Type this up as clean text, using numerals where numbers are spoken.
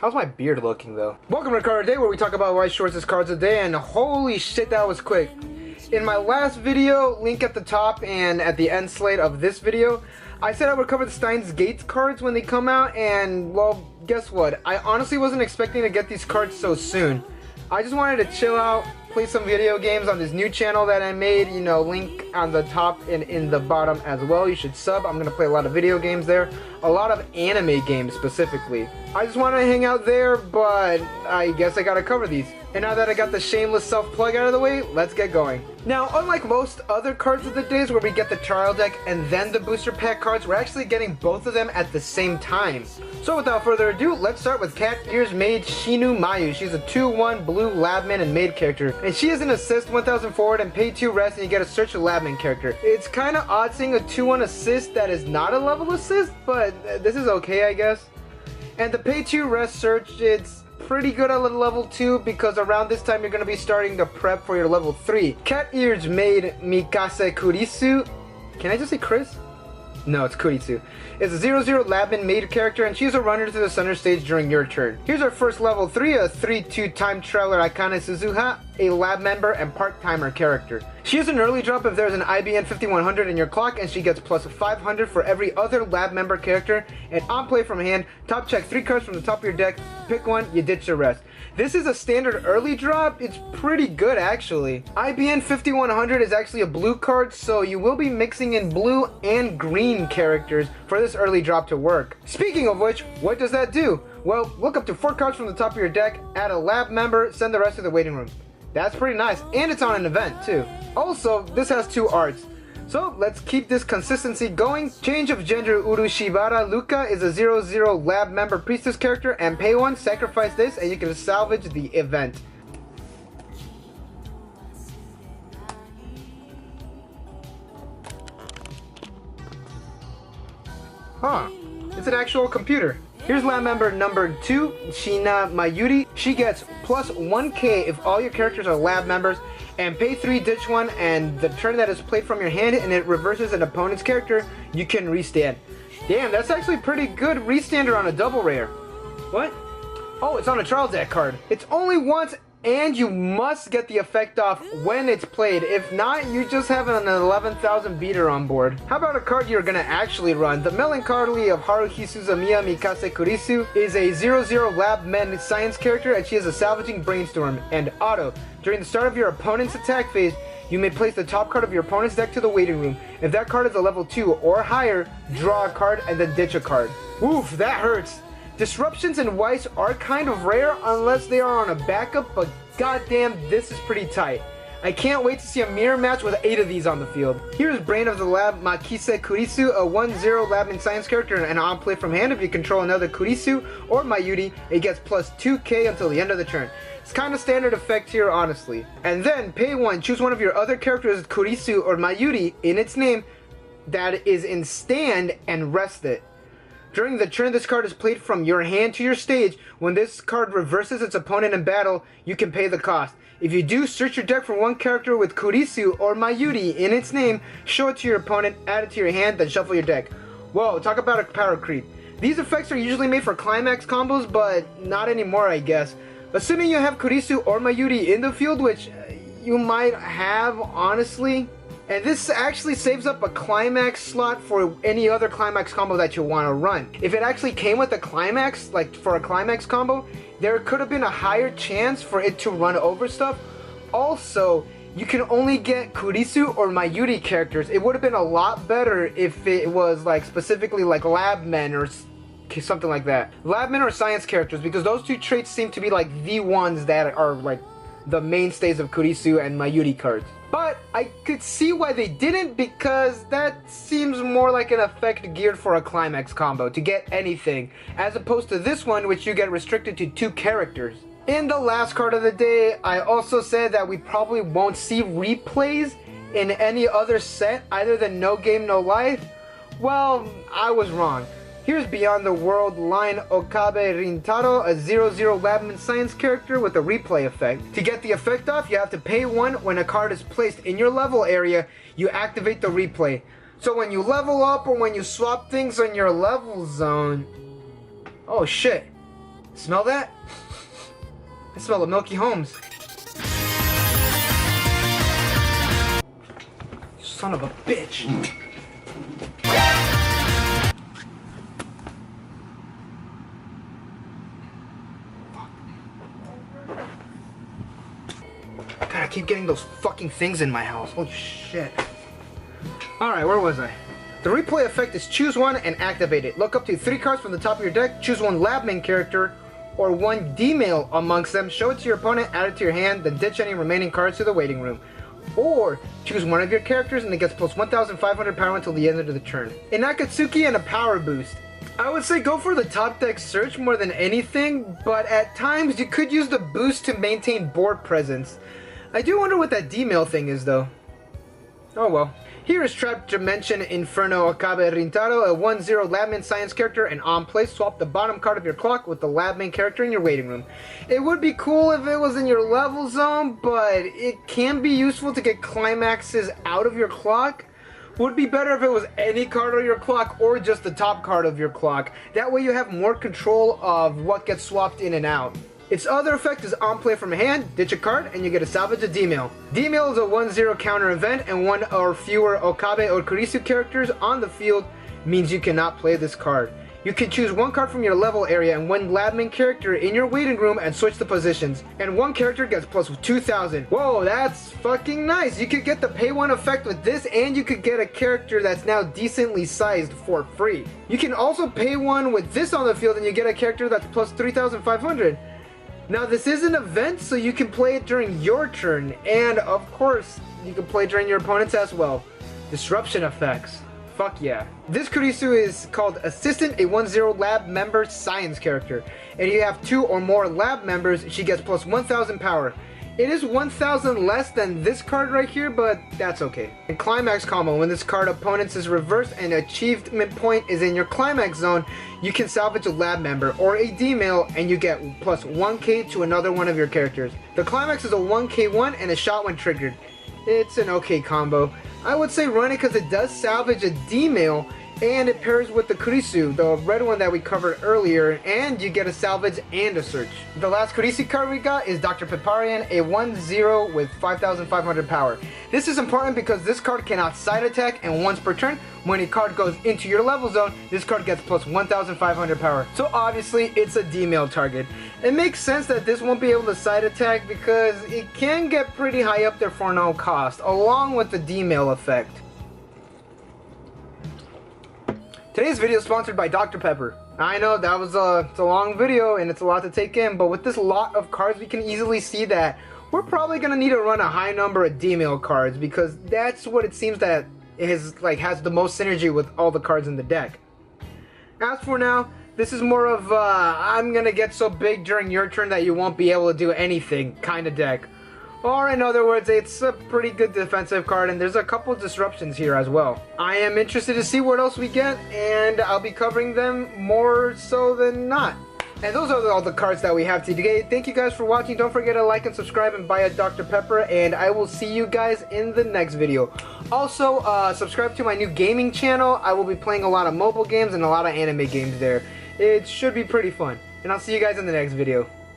How's my beard looking though? Welcome to Card of the Day, where we talk about Weiss Schwarz's cards of the day, and holy shit, that was quick. In my last video, link at the top and at the end slate of this video, I said I would cover the Steins cards when they come out, and well, guess what? I honestly wasn't expecting to get these cards so soon. I just wanted to chill out, play some video games on this new channel that I made, you know, link on the top and in the bottom as well. You should sub. I'm gonna play a lot of video games there, a lot of anime games specifically. I just want to hang out there, but I guess I gotta cover these. And now that I got the shameless self-plug out of the way, let's get going. Now, unlike most other cards of the days where we get the trial deck and then the booster pack cards, we're actually getting both of them at the same time. So without further ado, let's start with Cat Ears Maid Shinu Mayu. She's a 2/1 blue Labman and Maid character, and she is an assist 1000 forward and pay 2 rest, and you get a search Labman character. It's kind of odd seeing a 2/1 assist that is not a level assist, but this is okay, I guess. And the pay 2 rest search, it's pretty good at level 2 because around this time you're going to be starting to prep for your level 3. Cat Ears Maid Mikase Kurisu. Can I just say Chris? No, it's Kurisu. It's a 0/0 Labman Maid character, and she's a runner to the center stage during your turn. Here's our first level 3, a 3/2 time traveler Akane Suzuha, a lab member and part-timer character. She is an early drop if there's an IBN 5100 in your clock, and she gets plus 500 for every other lab member character. And on play from hand, top check 3 cards from the top of your deck, pick one, you ditch the rest. This is a standard early drop. It's pretty good actually. IBN 5100 is actually a blue card, so you will be mixing in blue and green characters for this early drop to work. Speaking of which, what does that do? Well, look up to 4 cards from the top of your deck, add a lab member, send the rest to the waiting room. That's pretty nice, and it's on an event too. Also, this has 2 arts. So let's keep this consistency going. Change of Gender Urushibara Luca is a 0/0 lab member priestess character, and pay 1, sacrifice this, and you can salvage the event. Huh, it's an actual computer. Here's lab member number 2, Shina Mayuri. She gets plus 1k if all your characters are lab members, and pay 3, ditch 1, and the turn that is played from your hand and it reverses an opponent's character, you can restand. Damn, that's actually pretty good restander on a double rare. What? Oh, it's on a trial deck card. It's only once, and you must get the effect off when it's played. If not, you just have an 11,000 beater on board. How about a card you're gonna actually run? The Melancholy of Haruhi Suzumiya Mikase Kurisu is a 0/0 lab men science character, and she is a salvaging brainstorm. And auto, during the start of your opponent's attack phase, you may place the top card of your opponent's deck to the waiting room. If that card is a level 2 or higher, draw a card and then ditch a card. Oof, that hurts. Disruptions in Weiss are kind of rare unless they are on a backup, but goddamn, this is pretty tight. I can't wait to see a mirror match with 8 of these on the field. Here's Brain of the Lab Makise Kurisu, a 1/0 lab in science character, and on play from hand, if you control another Kurisu or Mayuri, it gets plus 2k until the end of the turn. It's kind of standard effect here, honestly. And then, pay 1, choose one of your other characters, Kurisu or Mayuri, in its name, that is in stand, and rest it. During the turn this card is played from your hand to your stage, when this card reverses its opponent in battle, you can pay the cost. If you do, search your deck for one character with Kurisu or Mayuri in its name, show it to your opponent, add it to your hand, then shuffle your deck. Whoa, talk about a power creep. These effects are usually made for climax combos, but not anymore, I guess. Assuming you have Kurisu or Mayuri in the field, which you might have, honestly. And this actually saves up a climax slot for any other climax combo that you want to run. If it actually came with a climax, like for a climax combo, there could have been a higher chance for it to run over stuff. Also, you can only get Kurisu or Mayuri characters. It would have been a lot better if it was like specifically like lab men or something like that. Lab men or science characters, because those 2 traits seem to be like the ones that are like the mainstays of Kurisu and Mayuri cards. But I could see why they didn't, because that seems more like an effect geared for a climax combo to get anything, as opposed to this one, which you get restricted to 2 characters. In the last card of the day, I also said that we probably won't see replays in any other set other than No Game No Life. Well, I was wrong. Here's Beyond the World line Okabe Rintaro, a 0/0 Labman Science character with a replay effect. To get the effect off, you have to pay 1. When a card is placed in your level area, you activate the replay. So when you level up or when you swap things on your level zone... Oh shit. Smell that? I smell a Milky Holmes. You son of a bitch. God, I keep getting those fucking things in my house. Holy shit. Alright, where was I? The replay effect is choose one and activate it. Look up to 3 cards from the top of your deck, choose one lab main character or one D-mail amongst them, show it to your opponent, add it to your hand, then ditch any remaining cards to the waiting room. Or choose one of your characters and it gets plus 1,500 power until the end of the turn. An Akatsuki and a power boost. I would say go for the top deck search more than anything, but at times you could use the boost to maintain board presence. I do wonder what that D-mail thing is though. Oh well. Here is Trap Dimension Inferno Okabe Rintaro, a 1/0 Labman Science character, and on play swap the bottom card of your clock with the Labman character in your waiting room. It would be cool if it was in your level zone, but it can be useful to get climaxes out of your clock. Would be better if it was any card on your clock or just the top card of your clock. That way you have more control of what gets swapped in and out. Its other effect is on play from hand, ditch a card, and you get to salvage a D-mail. D-mail is a 1/0 counter event, and one or fewer Okabe or Kurisu characters on the field means you cannot play this card. You can choose one card from your level area and one Labman character in your waiting room and switch the positions. And one character gets plus 2,000. Whoa, that's fucking nice. You could get the pay one effect with this, and you could get a character that's now decently sized for free. You can also pay one with this on the field and you get a character that's plus 3,500. Now this is an event, so you can play it during your turn, and of course, you can play during your opponent's as well. Disruption effects. Fuck yeah. This Kurisu is called Assistant, a 1/0 lab member science character. And if you have 2 or more lab members, she gets plus 1,000 power. It is 1,000 less than this card right here, but that's okay. In Climax combo, when this card opponents is reversed and achievement point is in your Climax zone, you can salvage a lab member or a D-mail and you get plus 1k to another one of your characters. The Climax is a 1k one and a shot when triggered. It's an okay combo. I would say run it because it does salvage a D-mail and it pairs with the Kurisu, the red one that we covered earlier, and you get a salvage and a search. The last Kurisu card we got is Dr. Piparian, a 1/0 with 5,500 power. This is important because this card cannot side attack, and once per turn, when a card goes into your level zone, this card gets plus 1,500 power. So obviously, it's a D-mail target. It makes sense that this won't be able to side attack because it can get pretty high up there for no cost, along with the D-mail effect. Today's video is sponsored by Dr. Pepper. I know that was it's a long video and it's a lot to take in, but with this lot of cards we can easily see that we're probably going to need to run a high number of D-mail cards because that's what it seems that has the most synergy with all the cards in the deck. As for now, this is more of I'm going to get so big during your turn that you won't be able to do anything kind of deck. Or in other words, it's a pretty good defensive card, and there's a couple disruptions here as well. I am interested to see what else we get, and I'll be covering them more so than not. And those are all the cards that we have today. Thank you guys for watching. Don't forget to like and subscribe and buy a Dr. Pepper, and I will see you guys in the next video. Also, subscribe to my new gaming channel. I will be playing a lot of mobile games and a lot of anime games there. It should be pretty fun. And I'll see you guys in the next video.